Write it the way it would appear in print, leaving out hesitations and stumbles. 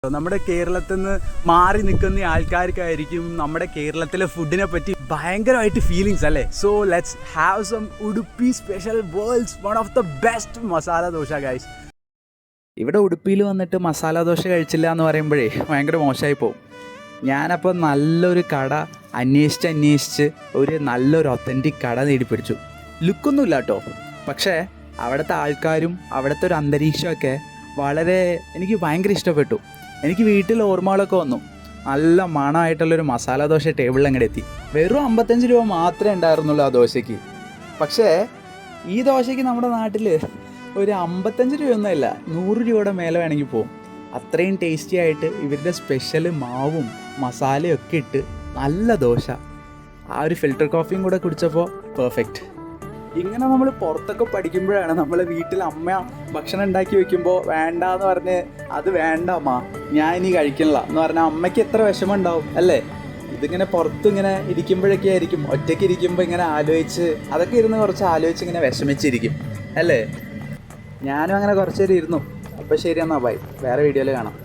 നമ്മുടെ കേരളത്തിൽ നിന്ന് മാറി നിൽക്കുന്ന ആൾക്കാർക്കായിരിക്കും നമ്മുടെ കേരളത്തിലെ ഫുഡിനെ പറ്റി ഭയങ്കരമായിട്ട് ഫീലിങ്സ് അല്ലേ. So let's have some Udupi special world's one of the best masala dosa guys. ഇവിടെ ഉടുപ്പിയിൽ വന്നിട്ട് മസാല ദോശ കഴിച്ചില്ല എന്ന് പറയുമ്പോഴേ ഭയങ്കര മോശമായി പോകും. ഞാനപ്പോൾ നല്ലൊരു കട അന്വേഷിച്ച് ഒരു നല്ലൊരു ഒത്തൻറ്റിക് കട നേടിപ്പിടിച്ചു. ലുക്കൊന്നുമില്ല കേട്ടോ, പക്ഷേ അവിടുത്തെ ആൾക്കാരും അവിടുത്തെ ഒരു അന്തരീക്ഷമൊക്കെ എനിക്ക് ഭയങ്കര ഇഷ്ടപ്പെട്ടു. എനിക്ക് വീട്ടിൽ ഓർമ്മകളൊക്കെ വന്നു. നല്ല മണമായിട്ടുള്ളൊരു മസാല ദോശ ടേബിളിൽ അങ്ങോട്ട് എത്തി. വെറും 55 രൂപ മാത്രമേ ഉണ്ടായിരുന്നുള്ളൂ ആ ദോശയ്ക്ക്. പക്ഷേ ഈ ദോശയ്ക്ക് നമ്മുടെ നാട്ടിൽ ഒരു 55 രൂപയൊന്നുമില്ല, 100 രൂപയുടെ മേലെ വേണമെങ്കിൽ പോകും. അത്രയും ടേസ്റ്റി ആയിട്ട് ഇവരുടെ സ്പെഷ്യൽ മാവും മസാലയും ഒക്കെ ഇട്ട് നല്ല ദോശ. ആ ഒരു ഫിൽറ്റർ കോഫിയും കൂടെ കുടിച്ചപ്പോൾ പെർഫെക്റ്റ്. ഇങ്ങനെ നമ്മൾ പുറത്തൊക്കെ പഠിക്കുമ്പോഴാണ് നമ്മളെ വീട്ടിൽ അമ്മ ഭക്ഷണം ഉണ്ടാക്കി വെക്കുമ്പോൾ വേണ്ട എന്ന് പറഞ്ഞ് അത് വേണ്ട അമ്മ ഞാൻ ഇനി കഴിക്കണില്ല എന്ന് പറഞ്ഞാൽ അമ്മയ്ക്ക് എത്ര വിഷമം ഉണ്ടാവും അല്ലേ. ഇതിങ്ങനെ പുറത്തിങ്ങനെ ഇരിക്കുമ്പോഴൊക്കെ ആയിരിക്കും, ഒറ്റയ്ക്ക് ഇരിക്കുമ്പോൾ ഇങ്ങനെ അതൊക്കെ ഇരുന്ന് കുറച്ച് ആലോചിച്ച് ഇങ്ങനെ വിഷമിച്ചിരിക്കും അല്ലേ. ഞാനും അങ്ങനെ കുറച്ച് നേരം ഇരുന്നു. അപ്പോൾ ശരി എന്നാൽ ബൈ, വേറെ വീഡിയോയിൽ കാണാം.